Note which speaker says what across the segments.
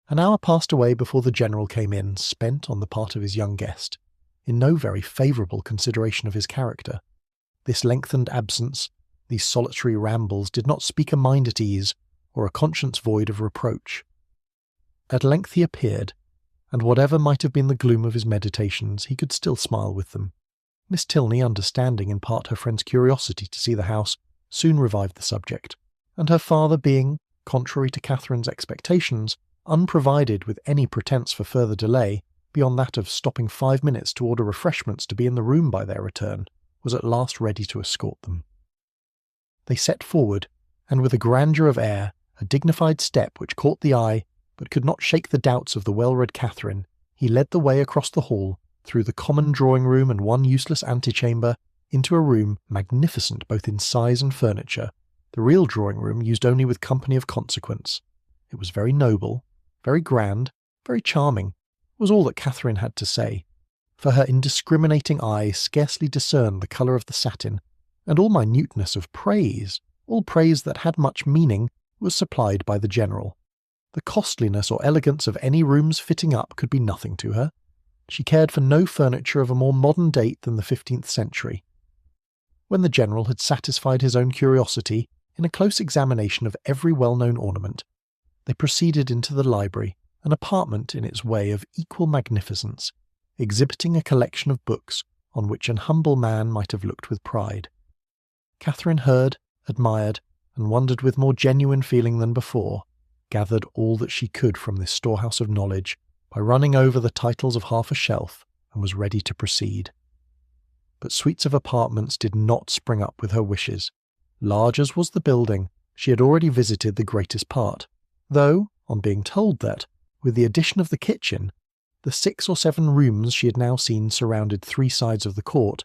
Speaker 1: An hour passed away before the General came in, spent on the part of his young guest, in no very favourable consideration of his character. This lengthened absence, these solitary rambles, did not speak a mind at ease, or a conscience void of reproach. At length he appeared, and whatever might have been the gloom of his meditations, he could still smile with them. Miss Tilney, understanding in part her friend's curiosity to see the house, soon revived the subject, and her father being, contrary to Catherine's expectations, unprovided with any pretence for further delay, beyond that of stopping 5 minutes to order refreshments to be in the room by their return, was at last ready to escort them. They set forward, and with a grandeur of air, a dignified step which caught the eye, but could not shake the doubts of the well-read Catherine, he led the way across the hall, through the common drawing-room and one useless antechamber, into a room magnificent both in size and furniture, the real drawing-room used only with company of consequence. It was very noble, very grand, very charming, was all that Catherine had to say, for her indiscriminating eye scarcely discerned the colour of the satin, and all minuteness of praise, all praise that had much meaning, was supplied by the General. The costliness or elegance of any room's fitting up could be nothing to her. She cared for no furniture of a more modern date than the 15th century. When the General had satisfied his own curiosity in a close examination of every well-known ornament, they proceeded into the library, an apartment in its way of equal magnificence, exhibiting a collection of books on which an humble man might have looked with pride. Catherine heard, admired, and wondered with more genuine feeling than before, gathered all that she could from this storehouse of knowledge by running over the titles of half a shelf, and was ready to proceed. But suites of apartments did not spring up with her wishes. Large as was the building, she had already visited the greatest part, though, on being told that, with the addition of the kitchen, the 6 or 7 rooms she had now seen surrounded 3 sides of the court,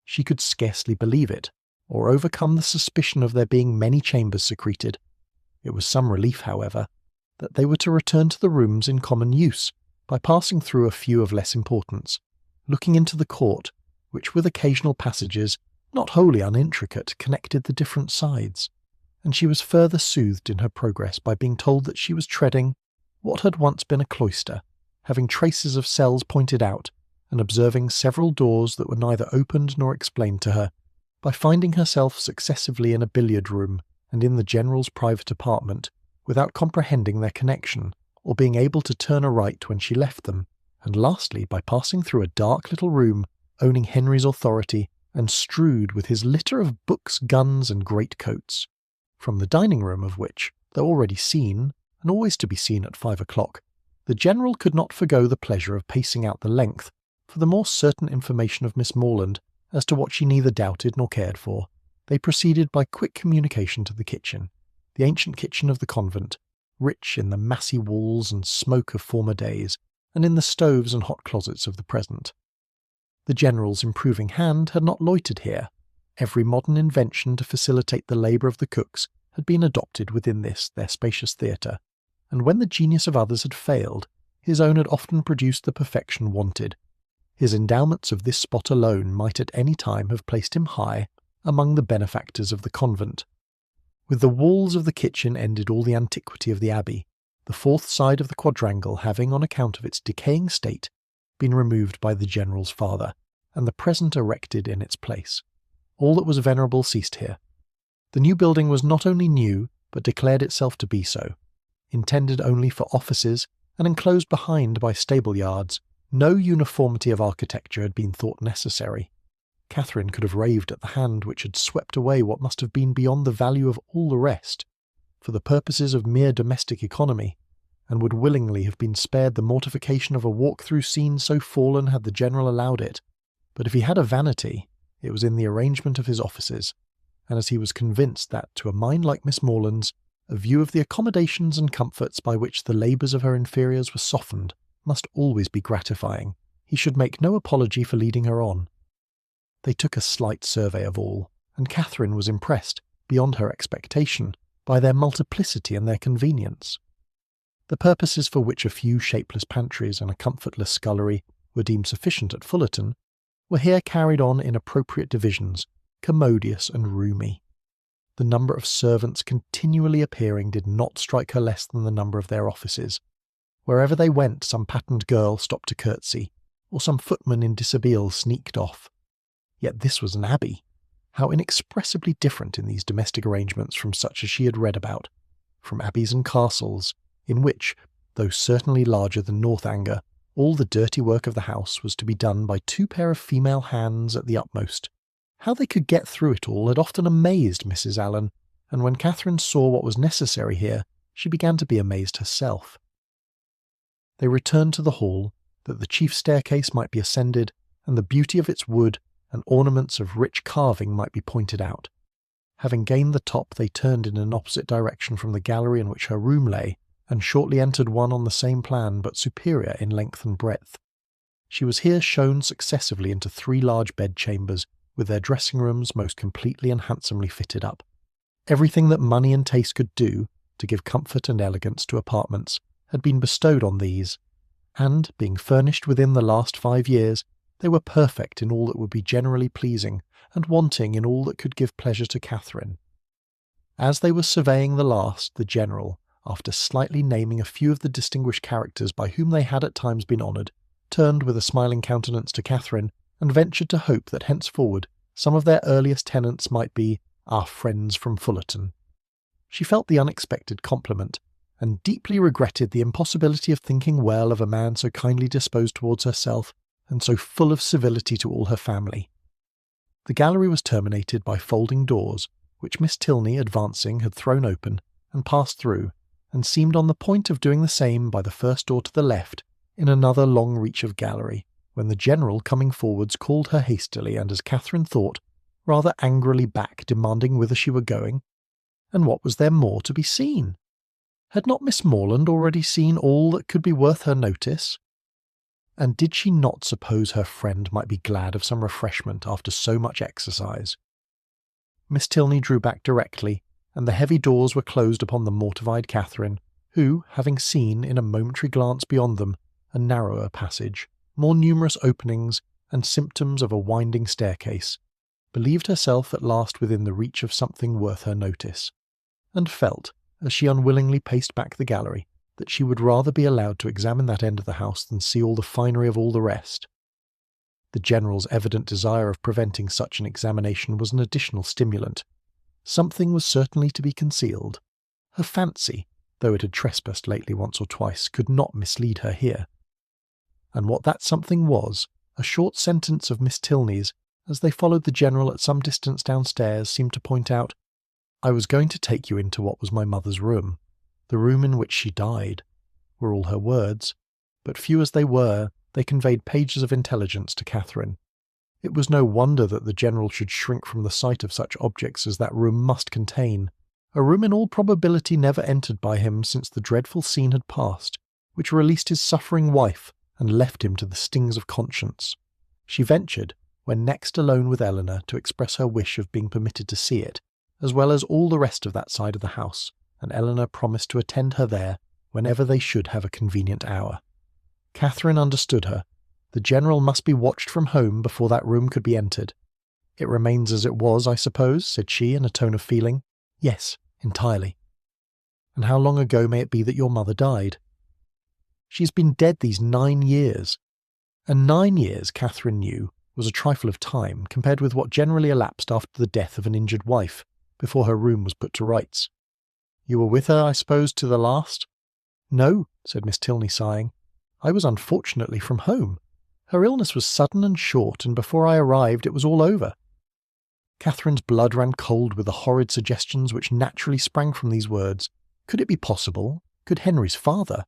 Speaker 1: she could scarcely believe it, or overcome the suspicion of there being many chambers secreted. It was some relief, however, that they were to return to the rooms in common use, by passing through a few of less importance, looking into the court, which with occasional passages, not wholly unintricate, connected the different sides, and she was further soothed in her progress by being told that she was treading what had once been a cloister, having traces of cells pointed out, and observing several doors that were neither opened nor explained to her, by finding herself successively in a billiard-room and in the General's private apartment, without comprehending their connection, or being able to turn aright when she left them, and lastly by passing through a dark little room owning Henry's authority and strewed with his litter of books, guns, and greatcoats, from the dining-room of which, though already seen, and always to be seen at 5 o'clock, the General could not forgo the pleasure of pacing out the length for the more certain information of Miss Morland as to what she neither doubted nor cared for. They proceeded by quick communication to the kitchen, the ancient kitchen of the convent, rich in the massy walls and smoke of former days, and in the stoves and hot closets of the present. The General's improving hand had not loitered here. Every modern invention to facilitate the labour of the cooks had been adopted within this their spacious theatre, and when the genius of others had failed, his own had often produced the perfection wanted. His endowments of this spot alone might at any time have placed him high among the benefactors of the convent. With the walls of the kitchen ended all the antiquity of the abbey, the 4th side of the quadrangle having, on account of its decaying state, been removed by the General's father, and the present erected in its place. All that was venerable ceased here. The new building was not only new, but declared itself to be so. Intended only for offices, and enclosed behind by stable yards, no uniformity of architecture had been thought necessary. Catherine could have raved at the hand which had swept away what must have been beyond the value of all the rest, for the purposes of mere domestic economy, and would willingly have been spared the mortification of a walk-through scene so fallen had the General allowed it. But if he had a vanity, it was in the arrangement of his offices, and as he was convinced that, to a mind like Miss Morland's, a view of the accommodations and comforts by which the labours of her inferiors were softened must always be gratifying, he should make no apology for leading her on. They took a slight survey of all, and Catherine was impressed, beyond her expectation, by their multiplicity and their convenience. The purposes for which a few shapeless pantries and a comfortless scullery were deemed sufficient at Fullerton were here carried on in appropriate divisions, commodious and roomy. The number of servants continually appearing did not strike her less than the number of their offices. Wherever they went, some patterned girl stopped to curtsy, or some footman in dishabille sneaked off. Yet this was an abbey. How inexpressibly different in these domestic arrangements from such as she had read about, from abbeys and castles, in which, though certainly larger than Northanger, all the dirty work of the house was to be done by 2 pair of female hands at the utmost. How they could get through it all had often amazed Mrs. Allen, and when Catherine saw what was necessary here, she began to be amazed herself. They returned to the hall, that the chief staircase might be ascended, and the beauty of its wood and ornaments of rich carving might be pointed out. Having gained the top, they turned in an opposite direction from the gallery in which her room lay, and shortly entered one on the same plan but superior in length and breadth. She was here shown successively into 3 large bedchambers, with their dressing rooms most completely and handsomely fitted up. Everything that money and taste could do to give comfort and elegance to apartments had been bestowed on these, and, being furnished within the last 5 years, they were perfect in all that would be generally pleasing, and wanting in all that could give pleasure to Catherine. As they were surveying the last, the General, after slightly naming a few of the distinguished characters by whom they had at times been honoured, turned with a smiling countenance to Catherine, and ventured to hope that henceforward some of their earliest tenants might be our friends from Fullerton. She felt the unexpected compliment, and deeply regretted the impossibility of thinking well of a man so kindly disposed towards herself, and so full of civility to all her family. The gallery was terminated by folding doors, which Miss Tilney, advancing, had thrown open, and passed through, and seemed on the point of doing the same by the first door to the left, in another long reach of gallery, when the General, coming forwards, called her hastily, and, as Catherine thought, rather angrily back, demanding whither she were going, and what was there more to be seen? Had not Miss Morland already seen all that could be worth her notice? And did she not suppose her friend might be glad of some refreshment after so much exercise? Miss Tilney drew back directly, and the heavy doors were closed upon the mortified Catherine, who, having seen, in a momentary glance beyond them, a narrower passage, more numerous openings, and symptoms of a winding staircase, believed herself at last within the reach of something worth her notice, and felt, as she unwillingly paced back the gallery, that she would rather be allowed to examine that end of the house than see all the finery of all the rest. The General's evident desire of preventing such an examination was an additional stimulant. Something was certainly to be concealed. Her fancy, though it had trespassed lately once or twice, could not mislead her here. And what that something was, a short sentence of Miss Tilney's, as they followed the General at some distance downstairs, seemed to point out. "I was going to take you into what was my mother's room, the room in which she died," were all her words, but few as they were, they conveyed pages of intelligence to Catherine. It was no wonder that the General should shrink from the sight of such objects as that room must contain, a room in all probability never entered by him since the dreadful scene had passed, which released his suffering wife and left him to the stings of conscience. She ventured, when next alone with Eleanor, to express her wish of being permitted to see it, as well as all the rest of that side of the house, and Eleanor promised to attend her there whenever they should have a convenient hour. Catherine understood her. The General must be watched from home before that room could be entered. "It remains as it was, I suppose," said she in a tone of feeling. "Yes, entirely." "And how long ago may it be that your mother died?" "She has been dead these 9 years." And 9 years, Catherine knew, was a trifle of time compared with what generally elapsed after the death of an injured wife, before her room was put to rights. "You were with her, I suppose, to the last?" "No," said Miss Tilney, sighing. "I was unfortunately from home. Her illness was sudden and short, and before I arrived it was all over." Catherine's blood ran cold with the horrid suggestions which naturally sprang from these words. Could it be possible? Could Henry's father?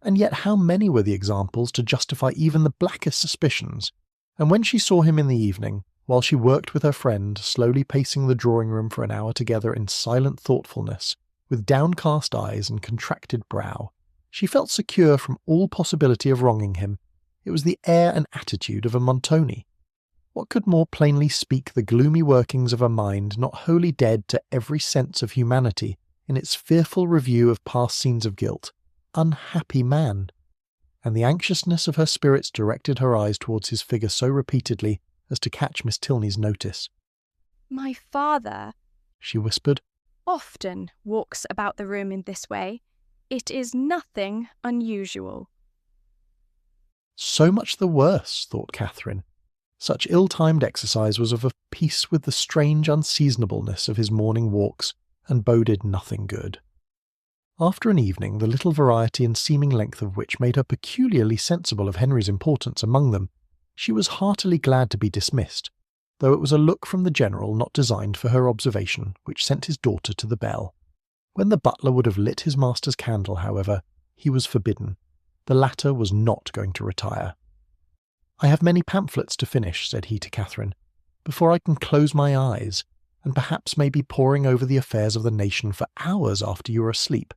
Speaker 1: And yet how many were the examples to justify even the blackest suspicions? And when she saw him in the evening, while she worked with her friend, slowly pacing the drawing-room for an hour together in silent thoughtfulness, with downcast eyes and contracted brow, she felt secure from all possibility of wronging him. It was the air and attitude of a Montoni. What could more plainly speak the gloomy workings of a mind not wholly dead to every sense of humanity in its fearful review of past scenes of guilt? Unhappy man! And the anxiousness of her spirits directed her eyes towards his figure so repeatedly as to catch Miss Tilney's notice.
Speaker 2: "My father,"
Speaker 1: she whispered,
Speaker 2: "often walks about the room in this way. It is nothing unusual.
Speaker 1: So much the worse, thought Catherine. Such ill-timed exercise was of a piece with the strange unseasonableness of his morning walks, and boded nothing good. After an evening, the little variety and seeming length of which made her peculiarly sensible of Henry's importance among them, she was heartily glad to be dismissed, though it was a look from the General not designed for her observation which sent his daughter to the bell. When the butler would have lit his master's candle, however, he was forbidden. The latter was not going to retire. "I have many pamphlets to finish," said he to Catherine, "before I can close my eyes, and perhaps may be poring over the affairs of the nation for hours after you are asleep.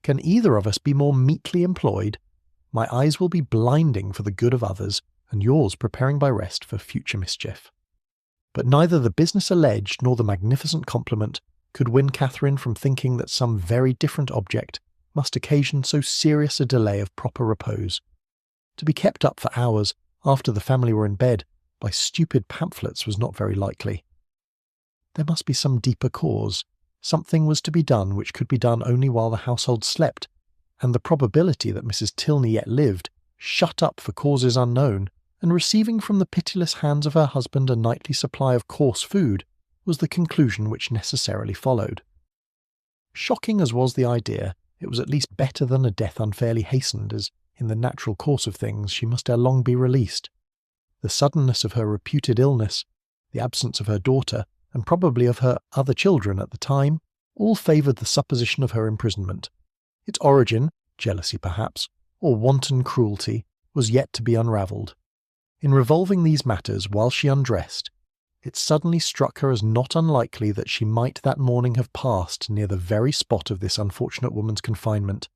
Speaker 1: Can either of us be more meekly employed? My eyes will be blinding for the good of others, and yours preparing by rest for future mischief." But neither the business alleged nor the magnificent compliment could win Catherine from thinking that some very different object must occasion so serious a delay of proper repose. To be kept up for hours, after the family were in bed, by stupid pamphlets was not very likely. There must be some deeper cause. Something was to be done which could be done only while the household slept, and the probability that Mrs. Tilney yet lived, shut up for causes unknown, and receiving from the pitiless hands of her husband a nightly supply of coarse food, was the conclusion which necessarily followed. Shocking as was the idea, it was at least better than a death unfairly hastened, as, in the natural course of things, she must ere long be released. The suddenness of her reputed illness, the absence of her daughter, and probably of her other children at the time, all favoured the supposition of her imprisonment. Its origin, jealousy perhaps, or wanton cruelty, was yet to be unravelled. In revolving these matters while she undressed, it suddenly struck her as not unlikely that she might that morning have passed near the very spot of this unfortunate woman's confinement,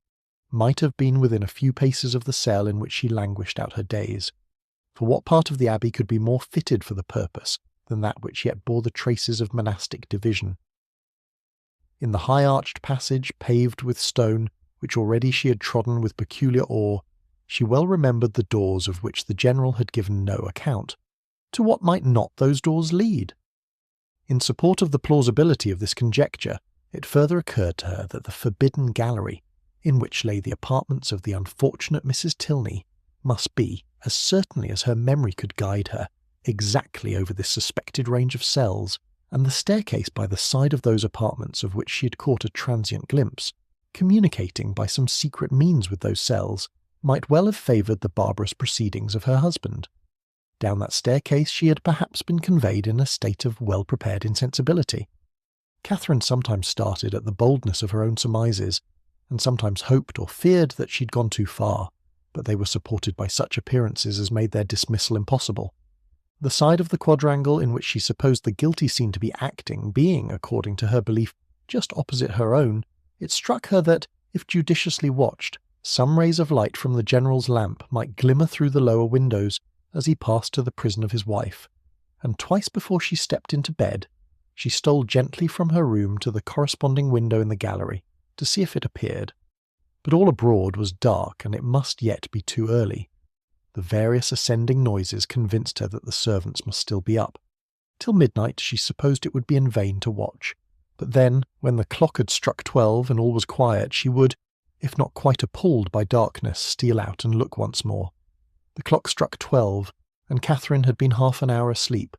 Speaker 1: might have been within a few paces of the cell in which she languished out her days. For what part of the abbey could be more fitted for the purpose than that which yet bore the traces of monastic division? In the high-arched passage, paved with stone, which already she had trodden with peculiar awe, she well remembered the doors of which the General had given no account. To what might not those doors lead? In support of the plausibility of this conjecture, it further occurred to her that the forbidden gallery, in which lay the apartments of the unfortunate Mrs. Tilney, must be, as certainly as her memory could guide her, exactly over this suspected range of cells, and the staircase by the side of those apartments of which she had caught a transient glimpse, communicating by some secret means with those cells, might well have favoured the barbarous proceedings of her husband. Down that staircase she had perhaps been conveyed in a state of well-prepared insensibility. Catherine sometimes started at the boldness of her own surmises, and sometimes hoped or feared that she had gone too far, but they were supported by such appearances as made their dismissal impossible. The side of the quadrangle in which she supposed the guilty scene to be acting being, according to her belief, just opposite her own, it struck her that, if judiciously watched, some rays of light from the General's lamp might glimmer through the lower windows as he passed to the prison of his wife, and twice before she stepped into bed, she stole gently from her room to the corresponding window in the gallery, to see if it appeared. But all abroad was dark, and it must yet be too early. The various ascending noises convinced her that the servants must still be up. Till midnight she supposed it would be in vain to watch, but then, when the clock had struck 12 and all was quiet, she would, if not quite appalled by darkness, steal out and look once more. The clock struck 12, and Catherine had been half an hour asleep,